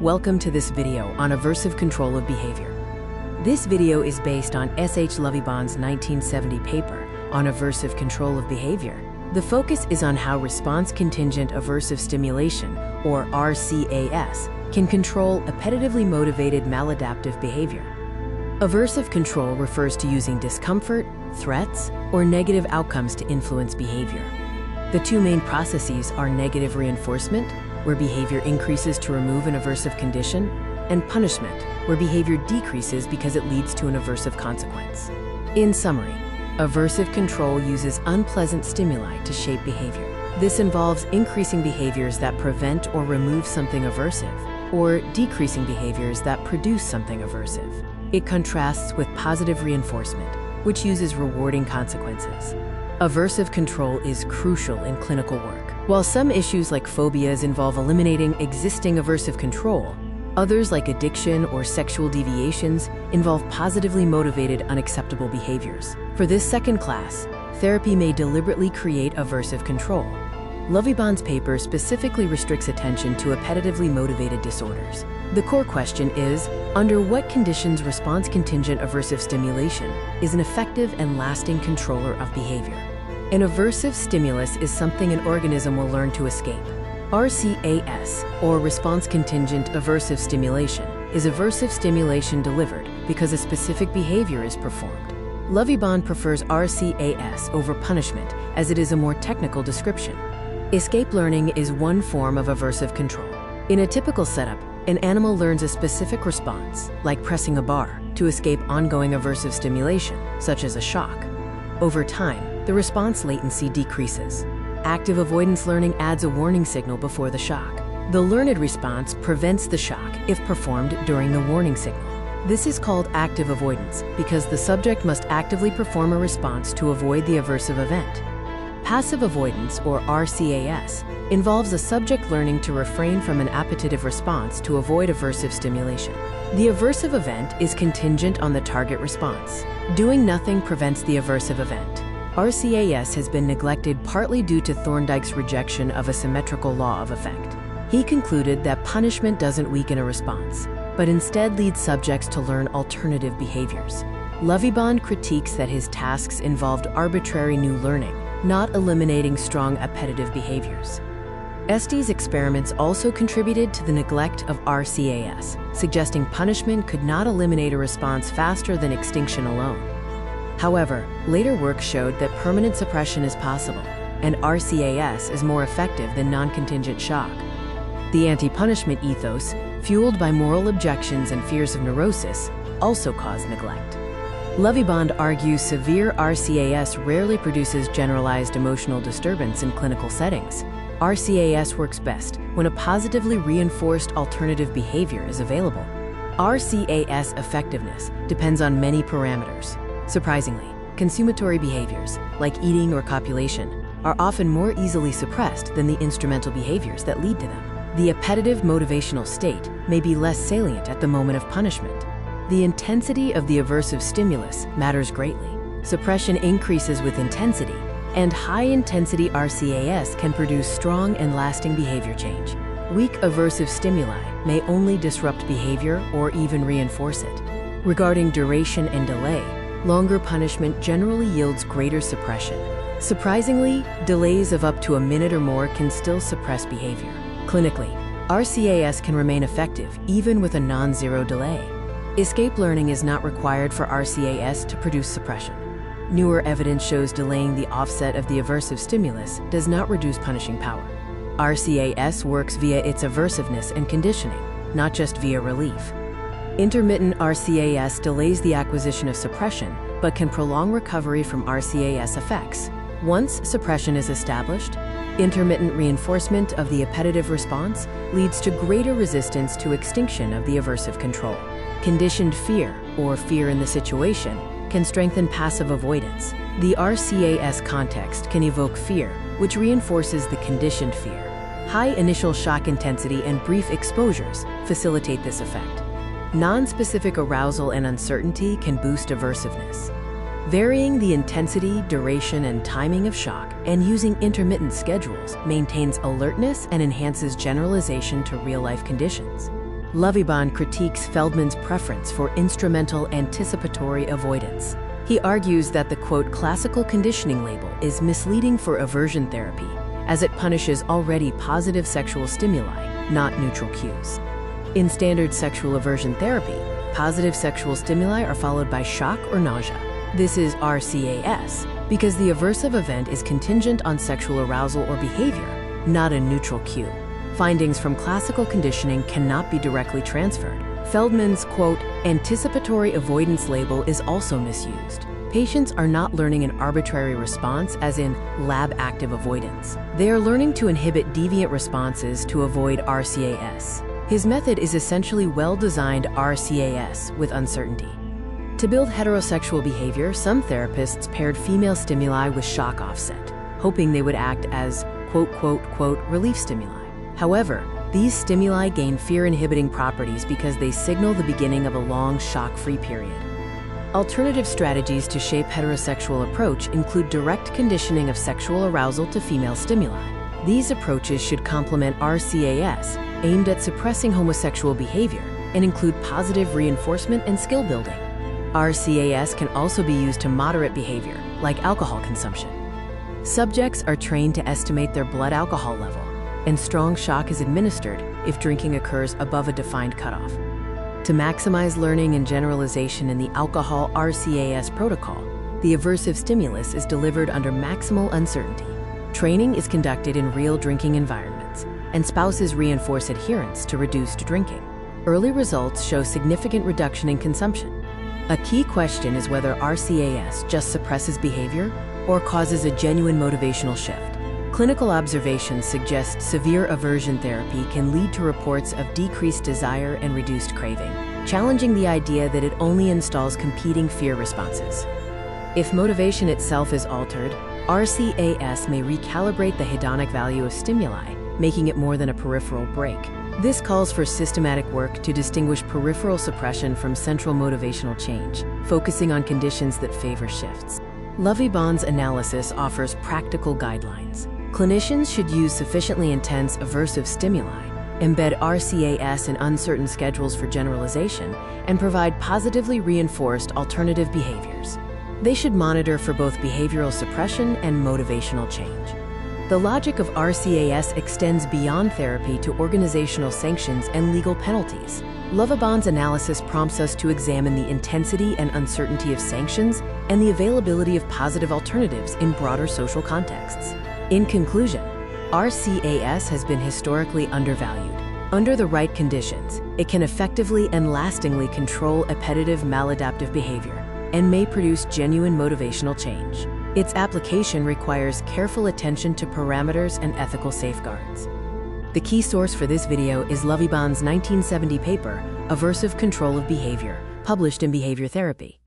Welcome to this video on aversive control of behavior. This video is based on S.H. Lovibond's 1970 paper on aversive control of behavior. The focus is on how response-contingent aversive stimulation, or RCAS, can control appetitively motivated maladaptive behavior. Aversive control refers to using discomfort, threats, or negative outcomes to influence behavior. The two main processes are negative reinforcement, where behavior increases to remove an aversive condition, and punishment, where behavior decreases because it leads to an aversive consequence. In summary, aversive control uses unpleasant stimuli to shape behavior. This involves increasing behaviors that prevent or remove something aversive, or decreasing behaviors that produce something aversive. It contrasts with positive reinforcement, which uses rewarding consequences. Aversive control is crucial in clinical work. While some issues like phobias involve eliminating existing aversive control, others like addiction or sexual deviations involve positively motivated unacceptable behaviors. For this second class, therapy may deliberately create aversive control. Lovibond's paper specifically restricts attention to appetitively motivated disorders. The core question is, under what conditions response-contingent aversive stimulation is an effective and lasting controller of behavior? An aversive stimulus is something an organism will learn to escape. RCAS, or response-contingent aversive stimulation, is aversive stimulation delivered because a specific behavior is performed. Lovibond prefers RCAS over punishment as it is a more technical description. Escape learning is one form of aversive control. In a typical setup, an animal learns a specific response, like pressing a bar, to escape ongoing aversive stimulation, such as a shock. Over time, the response latency decreases. Active avoidance learning adds a warning signal before the shock. The learned response prevents the shock if performed during the warning signal. This is called active avoidance because the subject must actively perform a response to avoid the aversive event. Passive avoidance, or RCAS, involves a subject learning to refrain from an appetitive response to avoid aversive stimulation. The aversive event is contingent on the target response. Doing nothing prevents the aversive event. RCAS has been neglected partly due to Thorndike's rejection of a symmetrical law of effect. He concluded that punishment doesn't weaken a response, but instead leads subjects to learn alternative behaviors. Lovibond critiques that his tasks involved arbitrary new learning, not eliminating strong appetitive behaviors. Estie's experiments also contributed to the neglect of RCAS, suggesting punishment could not eliminate a response faster than extinction alone. However, later work showed that permanent suppression is possible, and RCAS is more effective than non-contingent shock. The anti-punishment ethos, fueled by moral objections and fears of neurosis, also caused neglect. Lovibond argues severe RCAS rarely produces generalized emotional disturbance in clinical settings. RCAS works best when a positively reinforced alternative behavior is available. RCAS effectiveness depends on many parameters. Surprisingly, consummatory behaviors, like eating or copulation, are often more easily suppressed than the instrumental behaviors that lead to them. The appetitive motivational state may be less salient at the moment of punishment. The intensity of the aversive stimulus matters greatly. Suppression increases with intensity, and high-intensity RCAS can produce strong and lasting behavior change. Weak aversive stimuli may only disrupt behavior or even reinforce it. Regarding duration and delay, longer punishment generally yields greater suppression. Surprisingly, delays of up to a minute or more can still suppress behavior. Clinically, RCAS can remain effective even with a non-zero delay. Escape learning is not required for RCAS to produce suppression. Newer evidence shows delaying the offset of the aversive stimulus does not reduce punishing power. RCAS works via its aversiveness and conditioning, not just via relief. Intermittent RCAS delays the acquisition of suppression, but can prolong recovery from RCAS effects. Once suppression is established, intermittent reinforcement of the appetitive response leads to greater resistance to extinction of the aversive control. Conditioned fear, or fear in the situation, can strengthen passive avoidance. The RCAS context can evoke fear, which reinforces the conditioned fear. High initial shock intensity and brief exposures facilitate this effect. Non-specific arousal and uncertainty can boost aversiveness. Varying the intensity, duration, and timing of shock and using intermittent schedules maintains alertness and enhances generalization to real-life conditions. Lovibond critiques Feldman's preference for instrumental anticipatory avoidance. He argues that the, quote, classical conditioning label is misleading for aversion therapy, as it punishes already positive sexual stimuli, not neutral cues. In standard sexual aversion therapy, positive sexual stimuli are followed by shock or nausea. This is RCAS because the aversive event is contingent on sexual arousal or behavior, not a neutral cue. Findings from classical conditioning cannot be directly transferred. Feldman's, quote, anticipatory avoidance label is also misused. Patients are not learning an arbitrary response, as in lab-active avoidance. They are learning to inhibit deviant responses to avoid RCAS. His method is essentially well-designed RCAS with uncertainty. To build heterosexual behavior, some therapists paired female stimuli with shock offset, hoping they would act as, quote, quote, quote, relief stimuli. However, these stimuli gain fear-inhibiting properties because they signal the beginning of a long shock-free period. Alternative strategies to shape heterosexual approach include direct conditioning of sexual arousal to female stimuli. These approaches should complement RCAS, aimed at suppressing homosexual behavior, and include positive reinforcement and skill building. RCAS can also be used to moderate behavior, like alcohol consumption. Subjects are trained to estimate their blood alcohol level, and strong shock is administered if drinking occurs above a defined cutoff. To maximize learning and generalization in the alcohol RCAS protocol, the aversive stimulus is delivered under maximal uncertainty. Training is conducted in real drinking environments, and spouses reinforce adherence to reduced drinking. Early results show significant reduction in consumption. A key question is whether RCAS just suppresses behavior or causes a genuine motivational shift. Clinical observations suggest severe aversion therapy can lead to reports of decreased desire and reduced craving, challenging the idea that it only installs competing fear responses. If motivation itself is altered, RCAS may recalibrate the hedonic value of stimuli, making it more than a peripheral break. This calls for systematic work to distinguish peripheral suppression from central motivational change, focusing on conditions that favor shifts. Lovibond's analysis offers practical guidelines. Clinicians should use sufficiently intense aversive stimuli, embed RCAS in uncertain schedules for generalization, and provide positively reinforced alternative behaviors. They should monitor for both behavioral suppression and motivational change. The logic of RCAS extends beyond therapy to organizational sanctions and legal penalties. Lovibond's analysis prompts us to examine the intensity and uncertainty of sanctions and the availability of positive alternatives in broader social contexts. In conclusion, RCAS has been historically undervalued. Under the right conditions, it can effectively and lastingly control appetitive maladaptive behavior and may produce genuine motivational change. Its application requires careful attention to parameters and ethical safeguards. The key source for this video is Lovibond's 1970 paper, Aversive Control of Behavior, published in Behavior Therapy.